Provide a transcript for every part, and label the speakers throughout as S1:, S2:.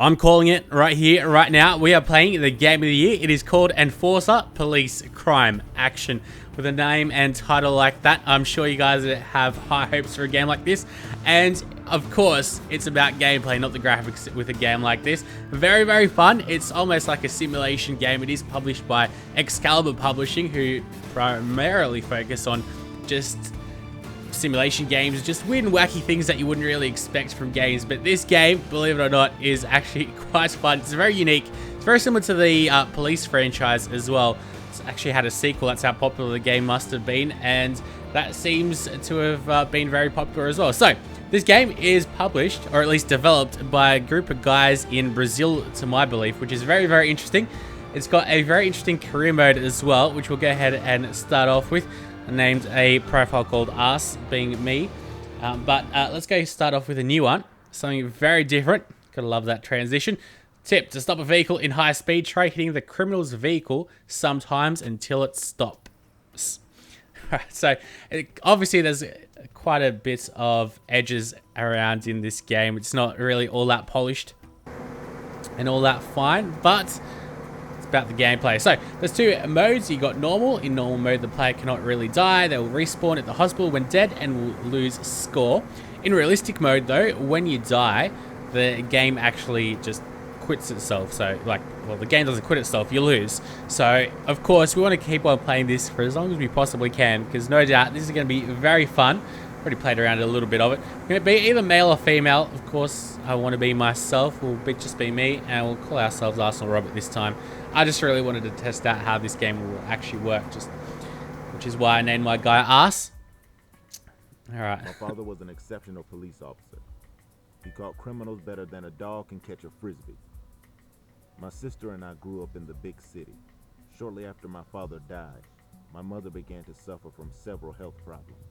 S1: I'm calling it right here, right now. We are playing the game of the year. It is called Enforcer Police Crime Action. With a name and title like that, I'm sure you guys have high hopes for a game like this. And of course, it's about gameplay, not the graphics with a game like this. Very, very fun. It's almost like a simulation game. It is published by Excalibur Publishing, who primarily focus on just simulation games, just weird and wacky things that you wouldn't really expect from games. But this game, believe it or not, is actually quite fun. It's very unique. It's very similar to the Police franchise as well. It's actually had a sequel. That's how popular the game must have been, and that seems to have been very popular as well. So this game is published, or at least developed, by a group of guys in Brazil, to my belief, which is very, very interesting. It's got a very interesting career mode as well, which we'll go ahead and start off with. I named a profile called Ars, being me. But let's go start off with a new one. Something very different. Gotta love that transition. Tip: to stop a vehicle in high speed, try hitting the criminal's vehicle sometimes until it stops. Right, so obviously there's quite a bit of edges around in this game. It's not really all that polished and all that fine, but about the gameplay. So there's two modes. You got normal. In normal mode, the player cannot really die. They will respawn at the hospital when dead and will lose score. In realistic mode though, when you die, the game actually just quits itself. So well, the game doesn't quit itself, you lose. So of course we want to keep on playing this for as long as we possibly can, because no doubt this is going to be very fun. Already played around a little bit of it. Going to be either male or female. Of course I want to be myself. We'll just be me, and we'll call ourselves Arsenalrobert this time. I just really wanted to test out how this game will actually work, which is why I named my guy Ars. Alright.
S2: My father was an exceptional police officer. He caught criminals better than a dog can catch a frisbee. My sister and I grew up in the big city. Shortly after my father died, my mother began to suffer from several health problems.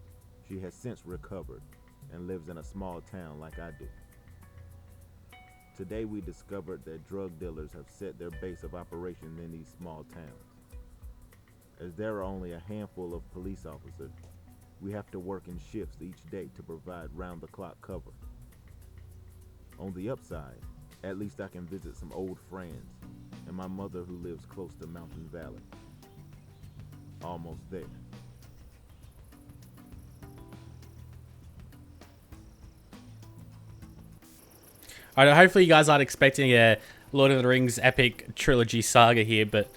S2: She has since recovered and lives in a small town like I do. Today we discovered that drug dealers have set their base of operation in these small towns. As there are only a handful of police officers, we have to work in shifts each day to provide round-the-clock cover. On the upside, at least I can visit some old friends and my mother who lives close to Mountain Valley. Almost there.
S1: Alright, hopefully you guys aren't expecting a Lord of the Rings epic trilogy saga here, but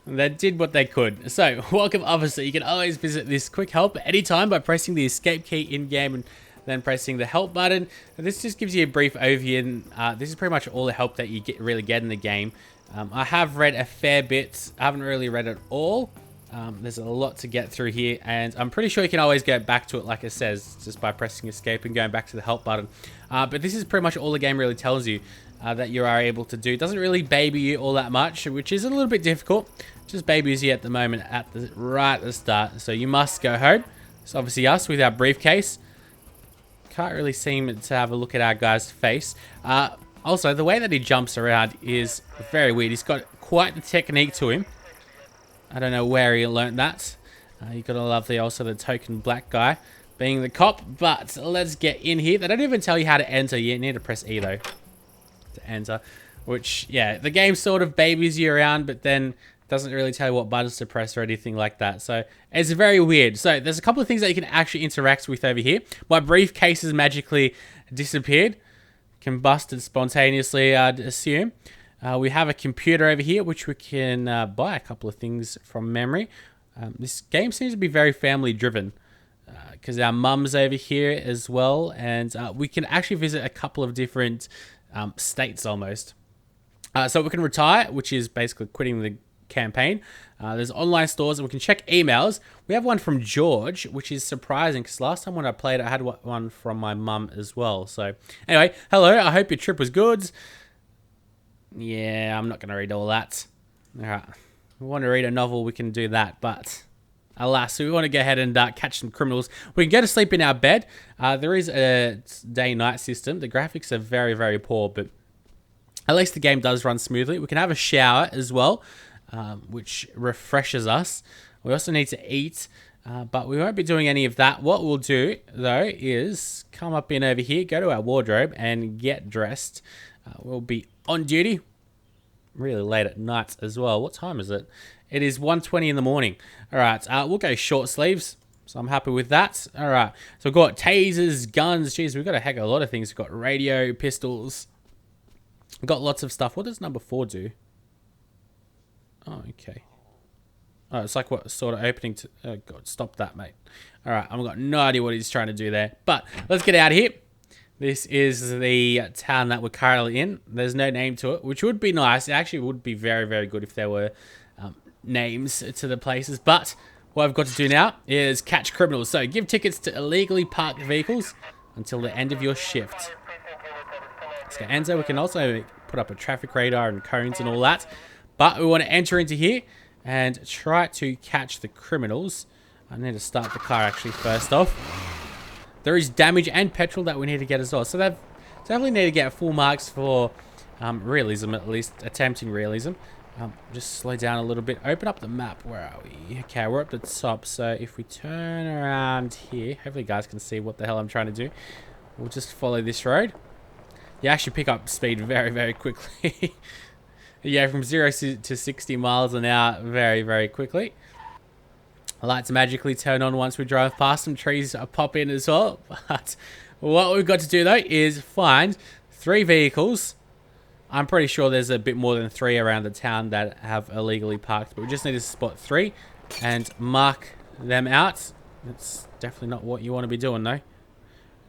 S1: they did what they could. So, welcome officer. You can always visit this quick help anytime by pressing the escape key in-game and then pressing the help button. And this just gives you a brief overview, and this is pretty much all the help that you really get in the game. I have read a fair bit. I haven't really read it all. There's a lot to get through here, and I'm pretty sure you can always go back to it, like it says, just by pressing escape and going back to the help button. But this is pretty much all the game really tells you that you are able to do. It doesn't really baby you all that much, which is a little bit difficult. Just babies you at the moment, right at the start. So you must go home. So obviously us with our briefcase. Can't really seem to have a look at our guy's face. Also, the way that he jumps around is very weird. He's got quite the technique to him. I don't know where he learned that. You gotta love the token black guy being the cop. But let's get in here. They don't even tell you how to enter. You need to press E though to enter. Which, yeah, the game sort of babies you around, but then doesn't really tell you what buttons to press or anything like that. So it's very weird. So there's a couple of things that you can actually interact with over here. My briefcase has magically disappeared. Combusted spontaneously, I'd assume. We have a computer over here, which we can buy a couple of things from memory. This game seems to be very family driven, because our mum's over here as well, and we can actually visit a couple of different states almost. So we can retire, which is basically quitting the campaign. There's online stores, and we can check emails. We have one from George, which is surprising, because last time when I played, I had one from my mum as well. So anyway, hello, I hope your trip was good. Yeah, I'm not going to read all that. Alright, we want to read a novel, we can do that, but alas, we want to go ahead and catch some criminals. We can go to sleep in our bed. There is a day-night system. The graphics are very, very poor, but at least the game does run smoothly. We can have a shower as well, which refreshes us. We also need to eat, but we won't be doing any of that. What we'll do, though, is come up in over here, go to our wardrobe, and get dressed. will be on duty. Really late at night as well. What time is it? It is 1:20 in the morning. All right, we'll go short sleeves. So I'm happy with that. All right, so we've got tasers, guns. Jeez, we've got a heck of a lot of things. We've got radio, pistols. We've got lots of stuff. What does number 4 do? Oh, okay. Oh, it's like what sort of opening to... Oh, God, stop that, mate. All right, I've got no idea what he's trying to do there. But let's get out of here. This is the town that we're currently in. There's no name to it, which would be nice. It actually would be very, very good if there were names to the places. But what I've got to do now is catch criminals. So give tickets to illegally parked vehicles until the end of your shift. So Enzo, we can also put up a traffic radar and cones and all that. But we want to enter into here and try to catch the criminals. I need to start the car actually first off. There is damage and petrol that we need to get as well. So they definitely need to get full marks for realism, at least attempting realism. Just slow down a little bit. Open up the map. Where are we? Okay, we're up the top. So if we turn around here, hopefully you guys can see what the hell I'm trying to do. We'll just follow this road. You actually pick up speed very, very quickly. Yeah, from 0 to 60 miles an hour very, very quickly. Lights magically turn on once we drive past some trees pop in as well. But what we've got to do, though, is find 3 vehicles. I'm pretty sure there's a bit more than 3 around the town that have illegally parked. But we just need to spot 3 and mark them out. That's definitely not what you want to be doing, though.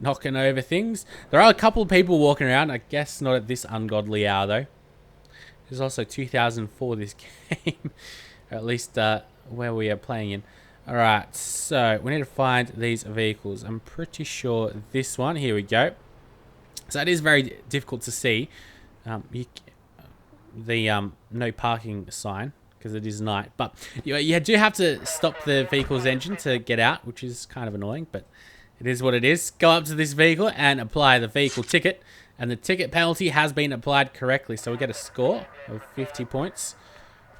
S1: Knocking over things. There are a couple of people walking around. I guess not at this ungodly hour, though. There's also 2004 this game. Or at least where we are playing in. Alright, so we need to find these vehicles. I'm pretty sure this one. Here we go. So it is very difficult to see the no parking sign because it is night. But you do have to stop the vehicle's engine to get out, which is kind of annoying, but it is what it is. Go up to this vehicle and apply the vehicle ticket. And the ticket penalty has been applied correctly. So we get a score of 50 points.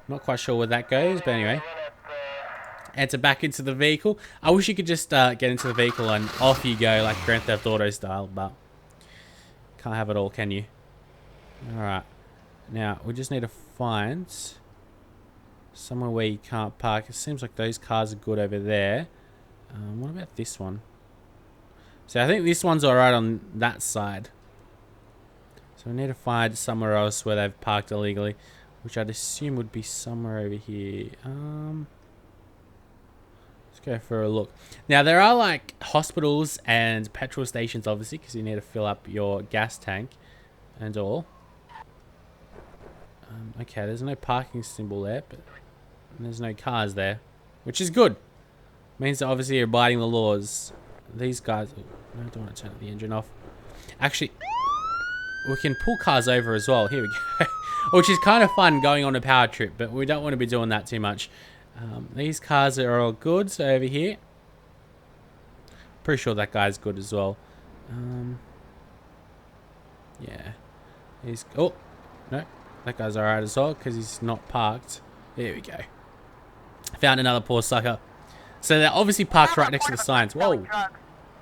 S1: Not quite sure where that goes, but anyway. Enter back into the vehicle. I wish you could just get into the vehicle and off you go like Grand Theft Auto style, but can't have it all, can you? Alright. Now, we just need to find somewhere where you can't park. It seems like those cars are good over there. What about this one? So I think this one's alright on that side. So we need to find somewhere else where they've parked illegally, which I'd assume would be somewhere over here. Let's go for a look. Now, there are like hospitals and petrol stations, obviously, because you need to fill up your gas tank and all. Okay, there's no parking symbol there, but there's no cars there, which is good. Means that obviously you're abiding the laws. These guys... Oh, I don't want to turn the engine off. Actually... We can pull cars over as well. Here we go. Which is kind of fun going on a power trip, but we don't want to be doing that too much. These cars are all good. So over here. Pretty sure that guy's good as well. Yeah. He's... Oh. No. That guy's alright as well because he's not parked. There we go. Found another poor sucker. So they're obviously parked right next to the signs. Whoa.
S3: Search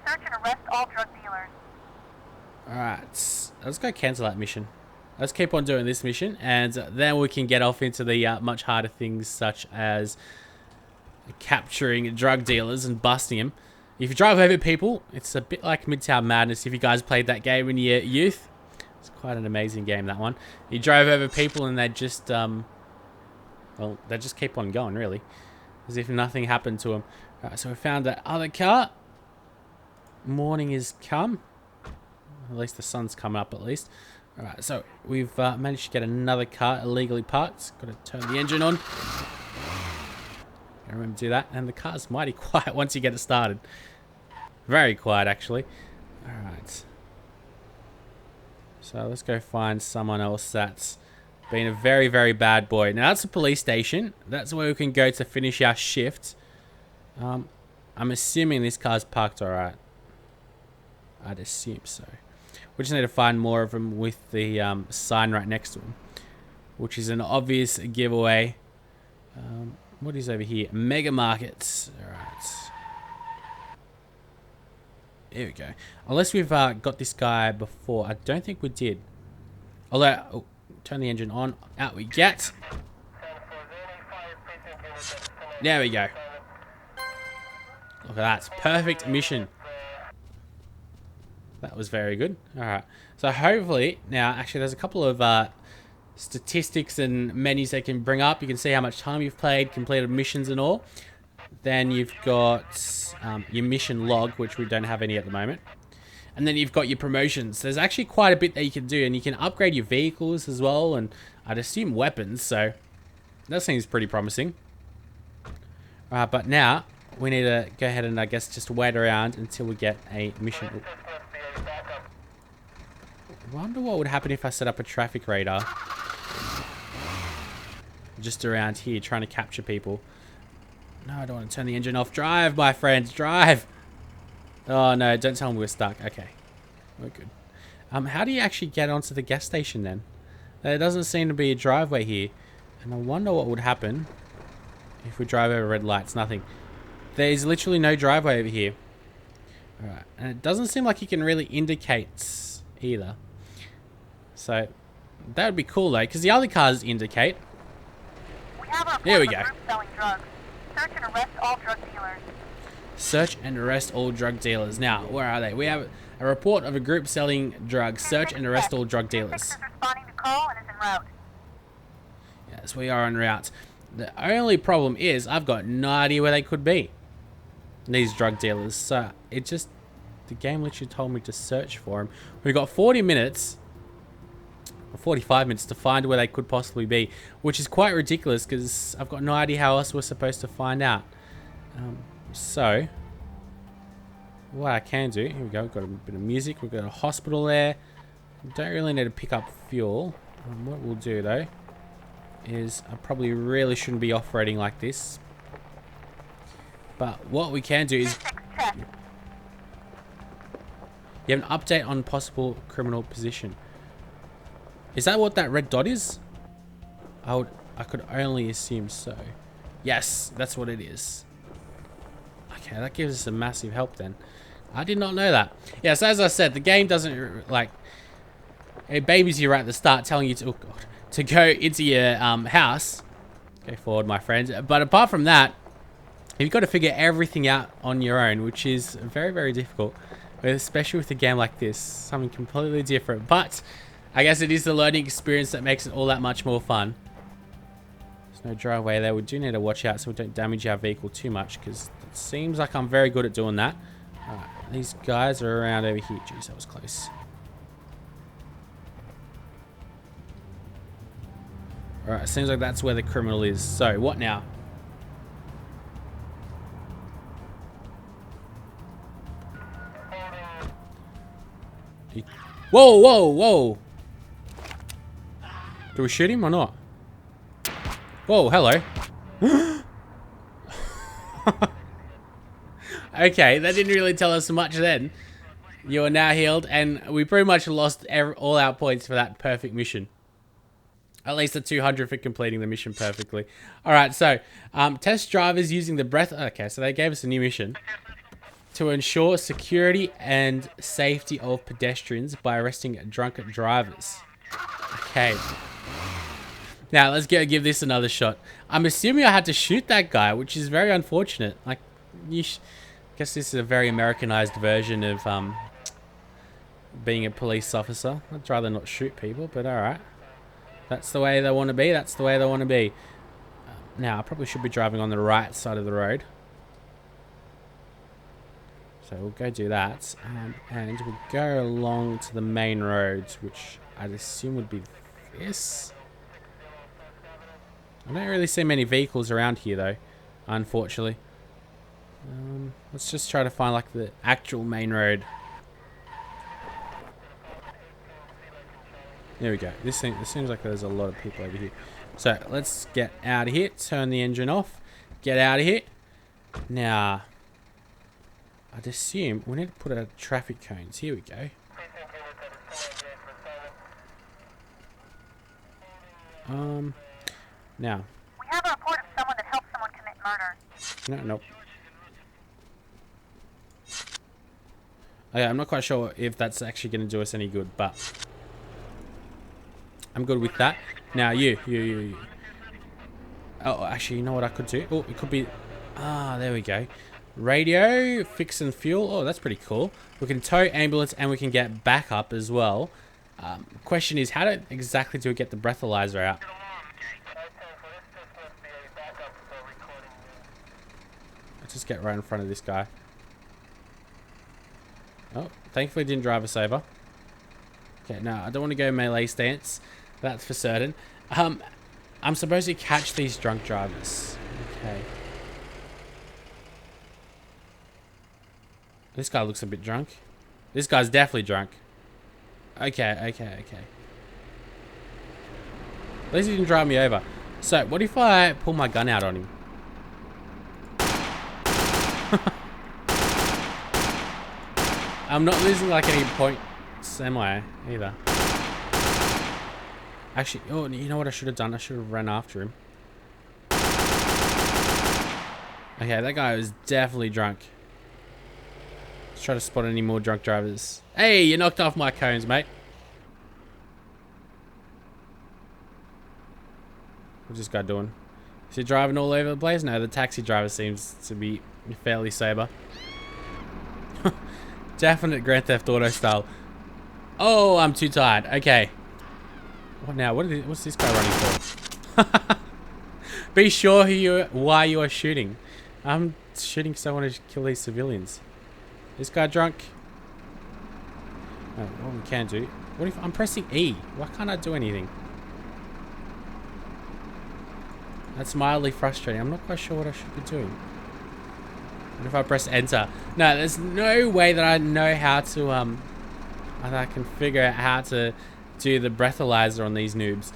S3: and arrest all drug dealers.
S1: Alright, let's go cancel that mission. Let's keep on doing this mission, and then we can get off into the much harder things, such as capturing drug dealers and busting them. If you drive over people, it's a bit like Midtown Madness. If you guys played that game in your youth, it's quite an amazing game, that one. You drove over people and they just, well, they just keep on going, really, as if nothing happened to them. Alright, so we found that other car. Morning is come. At least the sun's come up, at least. Alright, so we've managed to get another car illegally parked. Got to turn the engine on. Gotta remember to do that. And the car's mighty quiet once you get it started. Very quiet, actually. Alright. So let's go find someone else that's been a very, very bad boy. Now, that's a police station. That's where we can go to finish our shift. I'm assuming this car's parked alright. I'd assume so. We just need to find more of them with the sign right next to them, which is an obvious giveaway. What is over here? Mega Markets. Alright. Here we go. Unless we've got this guy before. I don't think we did. Although, oh, turn the engine on. Out we get. There we go. Look at that. It's perfect mission. That was very good. Alright. So hopefully, now, actually, there's a couple of statistics and menus they can bring up. You can see how much time you've played, completed missions and all. Then you've got your mission log, which we don't have any at the moment. And then you've got your promotions. There's actually quite a bit that you can do, and you can upgrade your vehicles as well, and I'd assume weapons, so that seems pretty promising. But now, we need to go ahead and, I guess, just wait around until we get a mission. I wonder what would happen if I set up a traffic radar just around here, trying to capture people. No, I don't want to turn the engine off. Drive, my friends, drive! Oh, no, don't tell me we're stuck. Okay, we're good. How do you actually get onto the gas station, then? There doesn't seem to be a driveway here. And I wonder what would happen if we drive over red lights. Nothing. There is literally no driveway over here. Alright, and it doesn't seem like you can really indicate either. So, that would be cool, though, because the other cars indicate. There we go.
S3: Selling drugs. Search and arrest all drug dealers.
S1: Search and arrest all drug dealers. Now, where are they? We have a report of a group selling drugs. Search and arrest all drug dealers.
S3: Is responding to call and is en route.
S1: Yes, we are en route. The only problem is I've got no idea where they could be. These drug dealers. So, it just... The game literally told me to search for them. We've got 40 minutes... or 45 minutes to find where they could possibly be. Which is quite ridiculous because I've got no idea how else we're supposed to find out. So... What I can do... Here we go. We've got a bit of music. We've got a hospital there. We don't really need to pick up fuel. What we'll do though... is I probably really shouldn't be off-roading like this. But what we can do is... You have an update on possible criminal position. Is that what that red dot is? I could only assume so. Yes, that's what it is. Okay, that gives us a massive help then. I did not know that. Yes, as I said, the game doesn't like... It babies you right at the start, telling you to... Oh God. To go into your house. Go forward, my friends. But apart from that, you've got to figure everything out on your own, which is very, very difficult. Especially with a game like this. Something completely different. But I guess it is the learning experience that makes it all that much more fun. There's no driveway there. We do need to watch out so we don't damage our vehicle too much, because it seems like I'm very good at doing that. Alright, these guys are around over here. Jeez, that was close. Alright, seems like that's where the criminal is. So, what now? Whoa, whoa, whoa! Do we shoot him or not? Whoa, hello. Okay, that didn't really tell us much then. You are now healed, and we pretty much lost all our points for that perfect mission. At least the 200 for completing the mission perfectly. Alright, so, test drivers using the breath... Okay, so they gave us a new mission. To ensure security and safety of pedestrians by arresting drunk drivers. Okay. Now, let's give this another shot. I'm assuming I had to shoot that guy, which is very unfortunate. Like, I guess this is a very Americanized version of being a police officer. I'd rather not shoot people, but alright. That's the way they want to be. That's the way they want to be. Now, I probably should be driving on the right side of the road. So we'll go do that. And we'll go along to the main roads, which I'd assume would be this. I don't really see many vehicles around here, though, unfortunately. Let's just try to find, like, the actual main road. There we go. This seems like there's a lot of people over here. So, let's get out of here. Turn the engine off. Get out of here. Now, I'd assume we need to put out traffic cones. Here we go. Now.
S3: We have a report of someone that helped someone commit murder.
S1: Nope. Okay, I'm not quite sure if that's actually going to do us any good, but... I'm good with that. Now you. Oh, actually, you know what I could do? Oh, it could be... Ah, there we go. Radio, fix and fuel. Oh, that's pretty cool. We can tow ambulance and we can get backup as well. Question is, how exactly do we get the breathalyzer out? Let's just get right in front of this guy. Oh, thankfully didn't drive us over. Okay, no, I don't want to go melee stance. That's for certain. I'm supposed to catch these drunk drivers. Okay. This guy looks a bit drunk. This guy's definitely drunk. Okay. At least he didn't drive me over. So, what if I pull my gun out on him? I'm not losing like any points, am I? Either. Actually, oh, you know what I should have done? I should have ran after him. Okay, that guy was definitely drunk. Let's try to spot any more drunk drivers. Hey, you knocked off my cones, mate. What's this guy doing? Is he driving all over the place? No, the taxi driver seems to be fairly sober. Definite Grand Theft Auto style. Oh, I'm too tired. Okay. What now? What's this guy running for? Be sure why you are shooting. I'm shooting because I want to kill these civilians. This guy drunk? Oh, what we can do? What if I'm pressing E? Why can't I do anything? That's mildly frustrating. I'm not quite sure what I should be doing. What if I press enter? No, there's no way that I know how to that I can figure out how to do the breathalyzer on these noobs,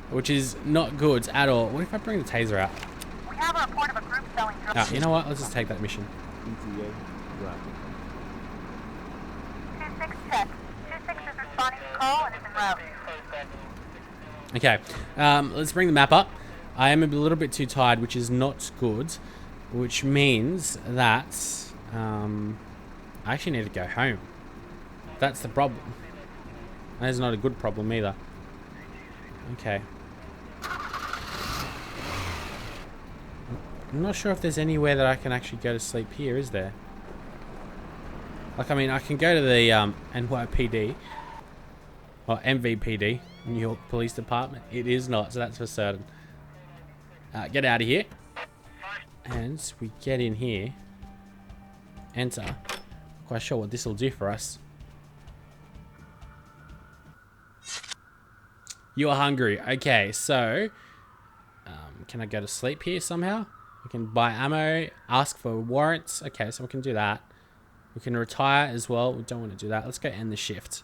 S1: which is not good at all. What if I bring the taser out?
S3: We have a report of a group selling drugs.
S1: You know what? Let's just take that mission.
S2: ETA, drop.
S3: 2-6 check. 2-6 is responding to call and is en route.
S1: Okay, let's bring the map up. I am a little bit too tired, which is not good, which means that I actually need to go home. That's the problem. That is not a good problem either. Okay. I'm not sure if there's anywhere that I can actually go to sleep here, is there? Like, I mean, I can go to the NYPD. Or MVPD, New York Police Department. It is not, so that's for certain. Get out of here. And we get in here. Enter. Not quite sure what this will do for us. You are hungry. Okay, so can I go to sleep here somehow? We can buy ammo, ask for warrants. Okay, so we can do that. We can retire as well. We don't want to do that. Let's go end the shift.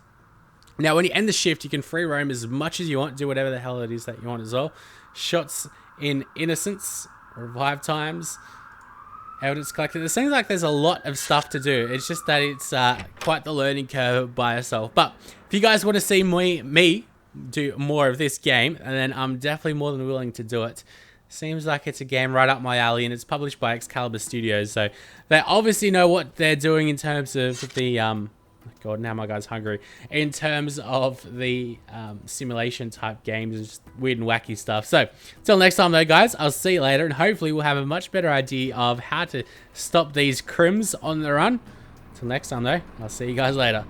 S1: Now, when you end the shift, you can free roam as much as you want. Do whatever the hell it is that you want as well. Shots in innocence, revive times, evidence collected. It seems like there's a lot of stuff to do. It's just that it's quite the learning curve by yourself. But if you guys want to see me do more of this game, and then I'm definitely more than willing to do it. Seems like it's a game right up my alley, and it's published by Excalibur Studios, so they obviously know what they're doing in terms of the God, now my guy's hungry. In terms of the simulation type games, and just weird and wacky stuff. So until next time though, guys, I'll see you later, and hopefully we'll have a much better idea of how to stop these crims on the run. Until next time though, I'll see you guys later.